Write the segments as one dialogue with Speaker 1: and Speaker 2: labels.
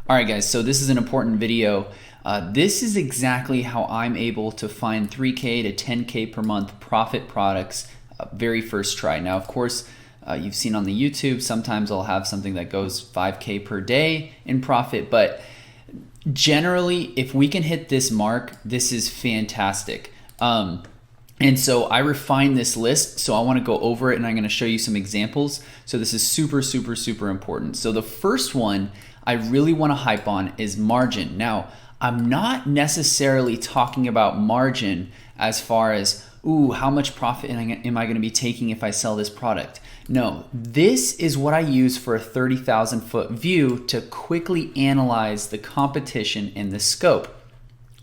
Speaker 1: All right, guys, so this is an important video. This is exactly how I'm able to find 3K to 10K per month profit products very first try. Now, of course, you've seen on the YouTube, sometimes I'll have something that goes 5K per day in profit, but generally, if we can hit this mark, this is fantastic. And so I refined this list, so I want to go over it and I'm going to show you some examples. So this is super, super, super important. So the first one I really want to hype on is margin. Now, I'm not necessarily talking about margin as far as, ooh, how much profit am I going to be taking if I sell this product? No, this is what I use for a 30,000 foot view to quickly analyze the competition in the scope.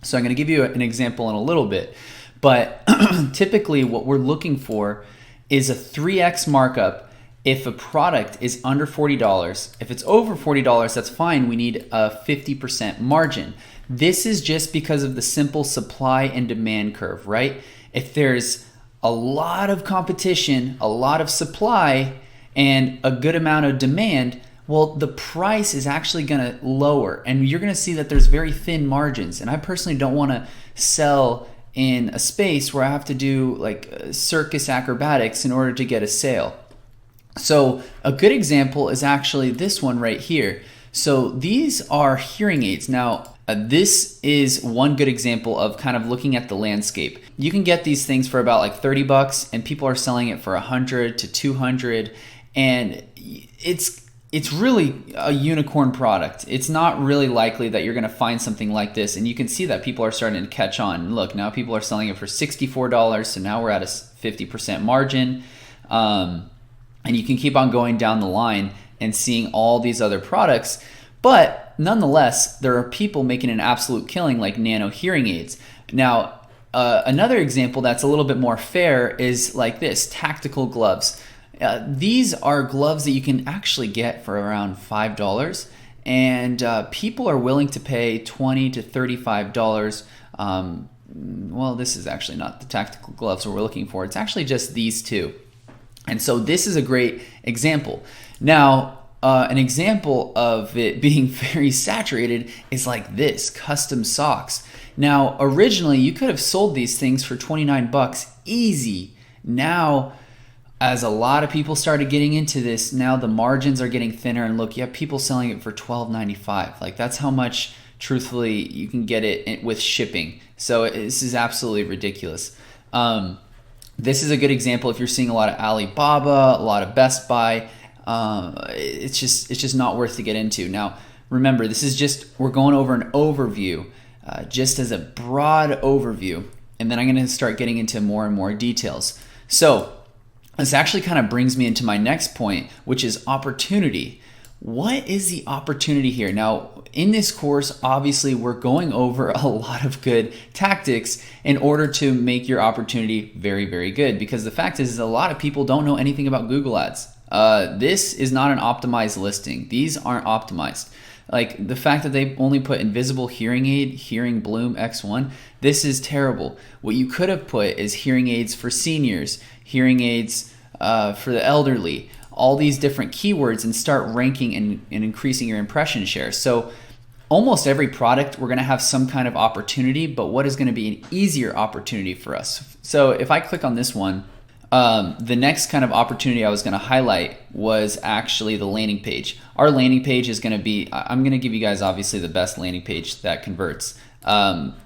Speaker 1: So I'm going to give you an example in a little bit, but typically what we're looking for is a 3x markup if a product is under $40. If it's over $40, that's fine. We need a 50% margin. This is just because of the simple supply and demand curve, right? If there's a lot of competition, a lot of supply, and a good amount of demand, well, the price is actually going to lower, and you're going to see that there's very thin margins. And I personally don't want to sell in a space where I have to do like circus acrobatics in order to get a sale. So a good example is actually this one right here. So these are hearing aids. Now, this is one good example of kind of looking at the landscape. You can get these things for about like 30 bucks and people are selling it for 100 to 200, and it's really a unicorn product. It's not really likely that you're going to find something like this, and you can see that people are starting to catch on. Look, now people are selling it for $64, so now we're at a 50% margin. And you can keep on going down the line and seeing all these other products. But nonetheless, there are people making an absolute killing like Nano hearing aids. Now, another example that's a little bit more fair is like this, tactical gloves. These are gloves that you can actually get for around $5. And people are willing to pay $20 to $35. Well, this is actually not the tactical gloves we're looking for. It's actually just these two. And so this is a great example. Now, an example of it being very saturated is like this, custom socks. Now, originally you could have sold these things for 29 bucks easy. Now, as a lot of people started getting into this, now the margins are getting thinner, and look, you have people selling it for $12.95. Like, that's how much, truthfully, you can get it with shipping. So this is absolutely ridiculous. This is a good example if you're seeing a lot of Alibaba, a lot of Best Buy. It's just not worth to get into. Now, remember, this is just, we're going over an overview, just as a broad overview, and then I'm going to start getting into more and more details. So this actually kind of brings me into my next point, which is opportunity. What is the opportunity here? Now, in this course, obviously, we're going over a lot of good tactics in order to make your opportunity very, very good. Because the fact is a lot of people don't know anything about Google Ads. This is not an optimized listing. These aren't optimized. Like the fact that they only put invisible hearing aid, hearing bloom X1, this is terrible. What you could have put is hearing aids for seniors, hearing aids for the elderly, all these different keywords, and start ranking and increasing your impression share. So almost every product, we're going to have some kind of opportunity, but what is going to be an easier opportunity for us? So if I click on this one, the next kind of opportunity I was going to highlight was actually the landing page. Our landing page is going to be, I'm going to give you guys obviously the best landing page that converts.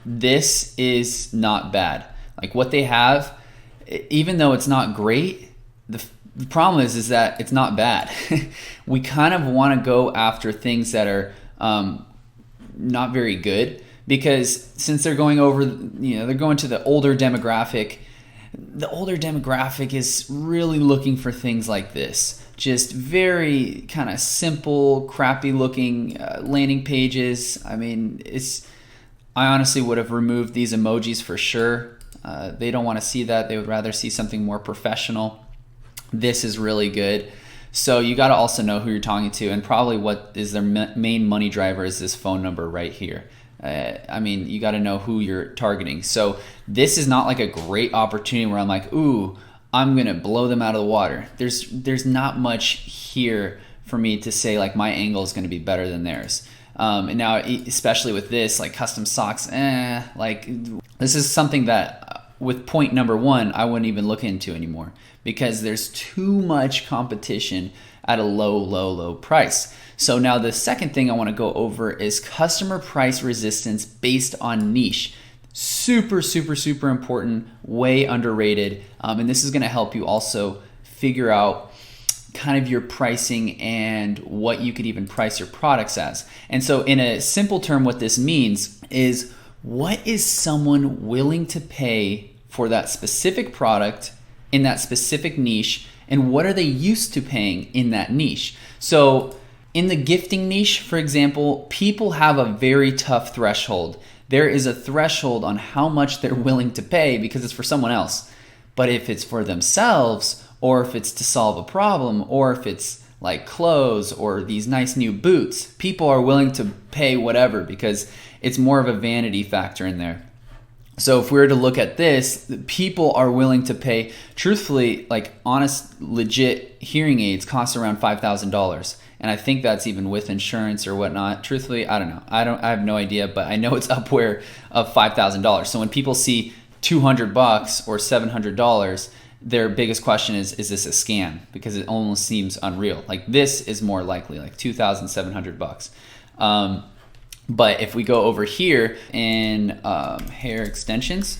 Speaker 1: This is not bad. Like what they have, even though it's not great, the problem is that it's not bad. We kind of want to go after things that are not very good, because since they're going over, they're going to the older demographic. The older demographic is really looking for things like this. Just very kind of simple, crappy looking landing pages. I mean, I honestly would have removed these emojis for sure. They don't want to see that. They would rather see something more professional. This is really good. So you got to also know who you're talking to, and probably what is their main money driver is this phone number right here. I mean, you got to know who you're targeting. So this is not like a great opportunity where I'm like, ooh, I'm going to blow them out of the water. There's not much here for me to say like my angle is going to be better than theirs. And now, especially with this, like custom socks, like this is something that with point number one, I wouldn't even look into anymore because there's too much competition at a low price. So now the second thing I want to go over is customer price resistance based on niche. Super important, way underrated. And this is going to help you also figure out kind of your pricing and what you could even price your products as. And so in a simple term, what this means is what is someone willing to pay for that specific product in that specific niche, and what are they used to paying in that niche? So in the gifting niche, for example, people have a very tough threshold. There is a threshold on how much they're willing to pay because it's for someone else. But if it's for themselves, or if it's to solve a problem, or if it's like clothes or these nice new boots, people are willing to pay whatever because it's more of a vanity factor in there. So if we were to look at this, people are willing to pay, truthfully, like honest, legit hearing aids cost around $5,000. And I think that's even with insurance or whatnot. Truthfully, I don't know. I have no idea, but I know it's upward of $5,000. So when people see $200 or $700, their biggest question is this a scam? Because it almost seems unreal. Like this is more likely, like $2,700. But if we go over here in hair extensions,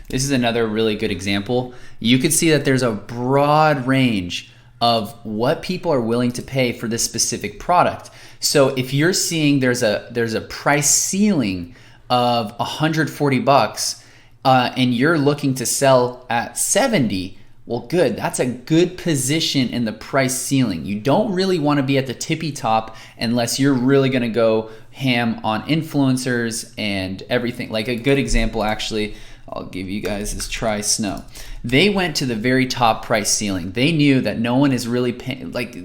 Speaker 1: this is another really good example. You can see that there's a broad range of what people are willing to pay for this specific product. So if you're seeing there's a price ceiling of $140 and you're looking to sell at 70, well, good. That's a good position in the price ceiling. You don't really want to be at the tippy top unless you're really going to go ham on influencers and everything. Like a good example, actually, I'll give you guys is Try Snow. They went to the very top price ceiling. They knew that no one is really paying, like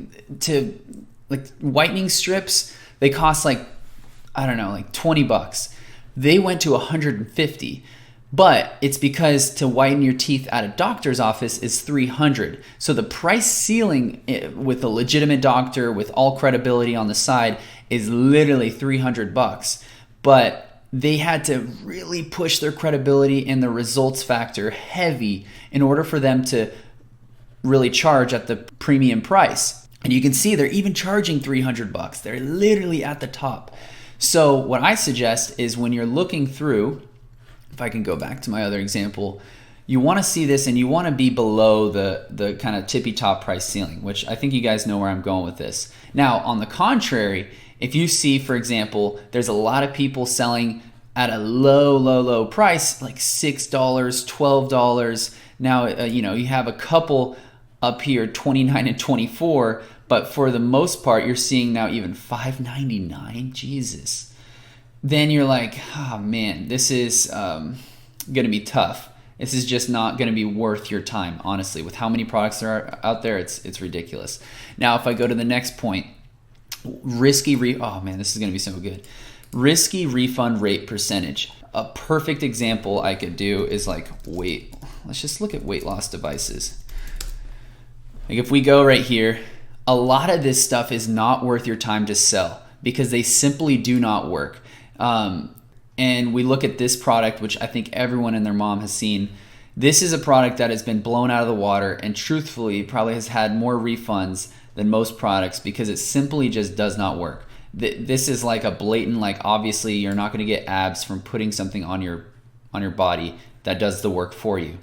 Speaker 1: whitening strips, they cost like, I don't know, like $20. They went to $150. But it's because to whiten your teeth at a doctor's office is $300. So the price ceiling with a legitimate doctor with all credibility on the side is literally $300. But they had to really push their credibility and the results factor heavy in order for them to really charge at the premium price. And you can see they're even charging $300. They're literally at the top. So what I suggest is when you're looking through, if I can go back to my other example, you want to see this and you want to be below the kind of tippy top price ceiling, which I think you guys know where I'm going with this. Now, on the contrary, if you see, for example, there's a lot of people selling at a low price, like $6, $12. Now, you have a couple up here, 29 and 24, but for the most part, you're seeing now even $5.99. Jesus. Then you're like, oh man, this is going to be tough. This is just not going to be worth your time, honestly. With how many products there are out there, it's ridiculous. Now, if I go to the next point, oh man, this is going to be so good. Risky refund rate percentage. A perfect example I could do is like let's just look at weight loss devices. Like if we go right here, a lot of this stuff is not worth your time to sell because they simply do not work. And we look at this product, which I think everyone and their mom has seen. This is a product that has been blown out of the water and truthfully probably has had more refunds than most products because it simply just does not work. This is like a blatant, like obviously you're not going to get abs from putting something on your body that does the work for you.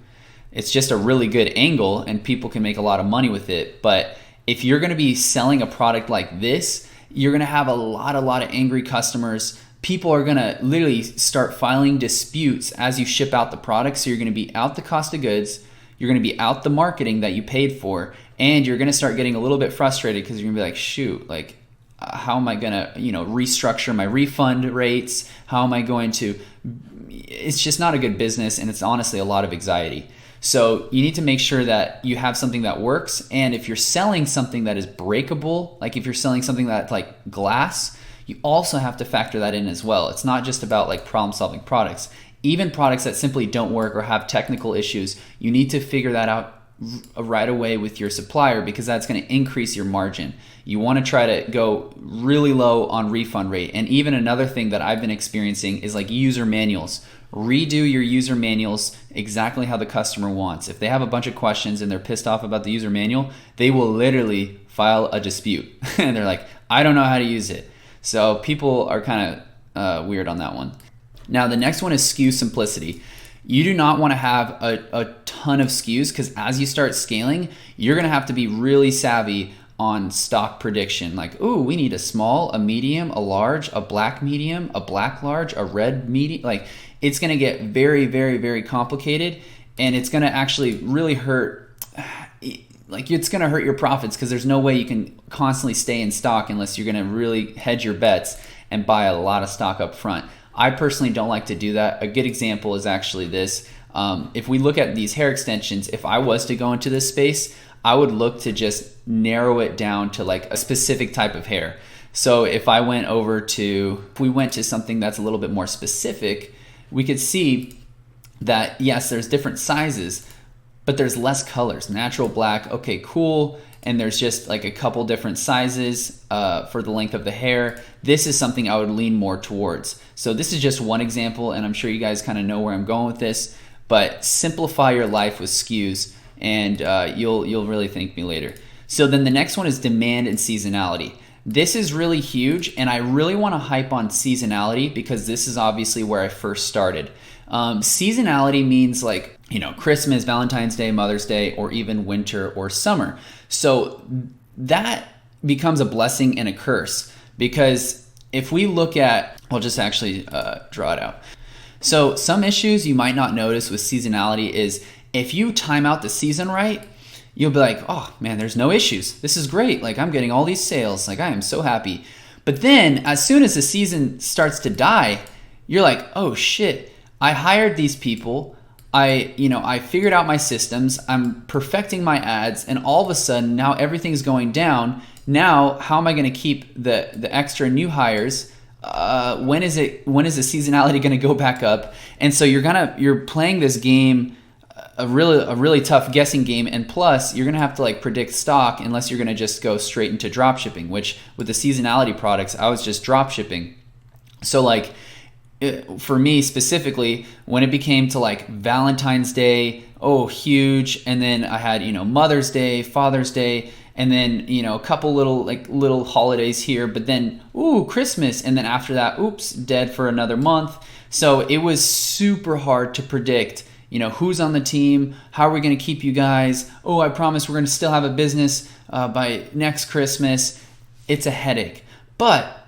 Speaker 1: It's just a really good angle and people can make a lot of money with it. But if you're going to be selling a product like this, you're going to have a lot of angry customers. People are going to literally start filing disputes as you ship out the product. So you're going to be out the cost of goods, you're going to be out the marketing that you paid for, and you're going to start getting a little bit frustrated because you're going to be like, shoot, like how am I going to, restructure my refund rates? How am I going to, it's just not a good business and it's honestly a lot of anxiety. So you need to make sure that you have something that works. And if you're selling something that is breakable, like if you're selling something that's like glass, you also have to factor that in as well. It's not just about like problem solving products. Even products that simply don't work or have technical issues, you need to figure that out right away with your supplier because that's going to increase your margin. You want to try to go really low on refund rate. And even another thing that I've been experiencing is like user manuals. Redo your user manuals exactly how the customer wants. If they have a bunch of questions and they're pissed off about the user manual, they will literally file a dispute. And they're like, I don't know how to use it. So people are kind of weird on that one. Now, the next one is SKU simplicity. You do not want to have a ton of SKUs because as you start scaling, you're going to have to be really savvy on stock prediction. Like, ooh, we need a small, a medium, a large, a black medium, a black large, a red medium. Like, it's going to get very, very, very complicated, and it's going to actually really hurt. Like, it's going to hurt your profits because there's no way you can constantly stay in stock unless you're going to really hedge your bets and buy a lot of stock up front. I personally don't like to do that. A good example is actually this. If we look at these hair extensions, if I was to go into this space, I would look to just narrow it down to like a specific type of hair. So if we went to something that's a little bit more specific, we could see that yes, there's different sizes, but there's less colors. Natural black, okay, cool. And there's just like a couple different sizes for the length of the hair. This is something I would lean more towards. So this is just one example, and I'm sure you guys kind of know where I'm going with this, but simplify your life with SKUs, and you'll really thank me later. So then the next one is demand and seasonality. This is really huge, and I really want to hype on seasonality because this is obviously where I first started. Seasonality means like, Christmas, Valentine's Day, Mother's Day, or even winter or summer. So that becomes a blessing and a curse because if we look at, I'll just actually draw it out. So some issues you might not notice with seasonality is if you time out the season right, you'll be like, oh man, there's no issues. This is great. Like, I'm getting all these sales. Like, I am so happy. But then as soon as the season starts to die, you're like, oh shit, I hired these people. I figured out my systems. I'm perfecting my ads, and all of a sudden now everything's going down. Now, how am I going to keep the extra new hires? When is the seasonality going to go back up? And so you're playing this game, a really tough guessing game, and plus you're going to have to like predict stock unless you're going to just go straight into drop shipping, which with the seasonality products, I was just drop shipping. So like, for me specifically, when it became to like Valentine's Day, oh, huge. And then I had, Mother's Day, Father's Day, and then, a couple little holidays here, but then, ooh, Christmas. And then after that, oops, dead for another month. So it was super hard to predict, who's on the team, how are we going to keep you guys? Oh, I promise we're going to still have a business by next Christmas. It's a headache, but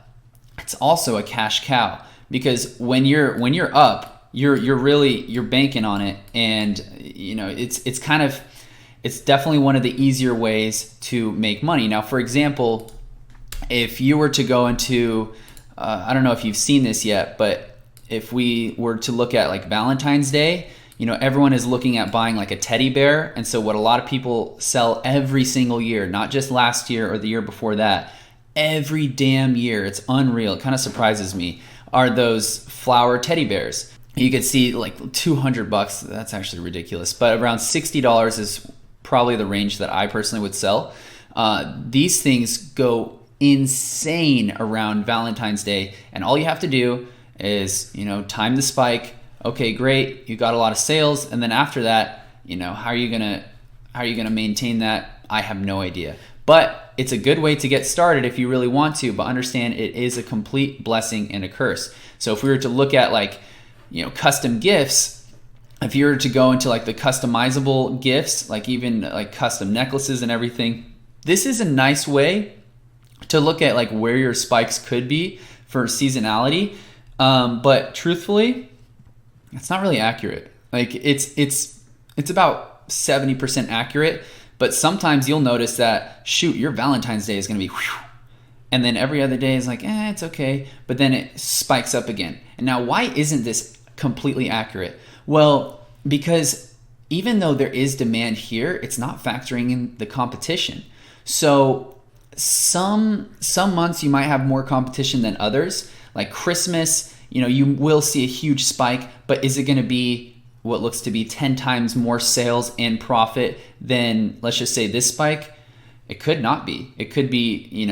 Speaker 1: it's also a cash cow. Because when you're up, you're banking on it, and it's definitely one of the easier ways to make money. Now, for example, if you were to go into, I don't know if you've seen this yet, but if we were to look at like Valentine's Day, everyone is looking at buying like a teddy bear, and so what a lot of people sell every single year, not just last year or the year before that, every damn year, it's unreal. It kind of surprises me. Are those flower teddy bears. You could see like $200. That's actually ridiculous, but around $60 is probably the range that I personally would sell. These things go insane around Valentine's Day, and all you have to do is, time the spike. Okay, great, you got a lot of sales, and then after that, how are you gonna maintain that? I have no idea. But it's a good way to get started if you really want to, but understand it is a complete blessing and a curse. So if we were to look at like, custom gifts, if you were to go into like the customizable gifts, like even like custom necklaces and everything, this is a nice way to look at like where your spikes could be for seasonality. But truthfully, it's not really accurate. Like it's about 70% accurate. But sometimes you'll notice that, shoot, your Valentine's Day is going to be whew, and then every other day is like, it's okay. But then it spikes up again. And now, why isn't this completely accurate? Well, because even though there is demand here, it's not factoring in the competition. So some months you might have more competition than others. Like Christmas, you will see a huge spike, but is it going to be what looks to be 10 times more sales and profit than, let's just say, this spike, it could not be. It could be,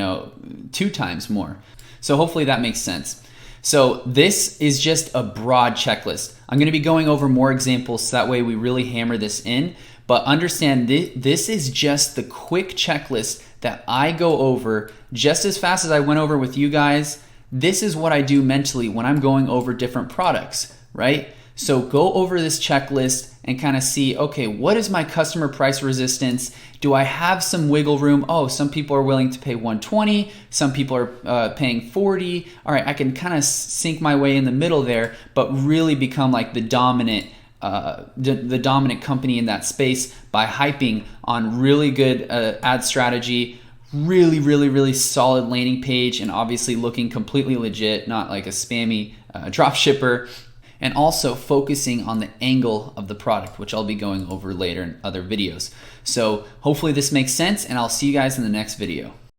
Speaker 1: 2 times more. So hopefully that makes sense. So this is just a broad checklist. I'm going to be going over more examples so that way we really hammer this in. But understand this is just the quick checklist that I go over just as fast as I went over with you guys. This is what I do mentally when I'm going over different products, right? So go over this checklist and kind of see, okay, what is my customer price resistance? Do I have some wiggle room? Oh, some people are willing to pay 120, some people are paying 40. All right, I can kind of sink my way in the middle there, but really become like the dominant company in that space by hyping on really good ad strategy, really solid landing page, and obviously looking completely legit, not like a spammy drop shipper. And also focusing on the angle of the product, which I'll be going over later in other videos. So hopefully this makes sense, and I'll see you guys in the next video.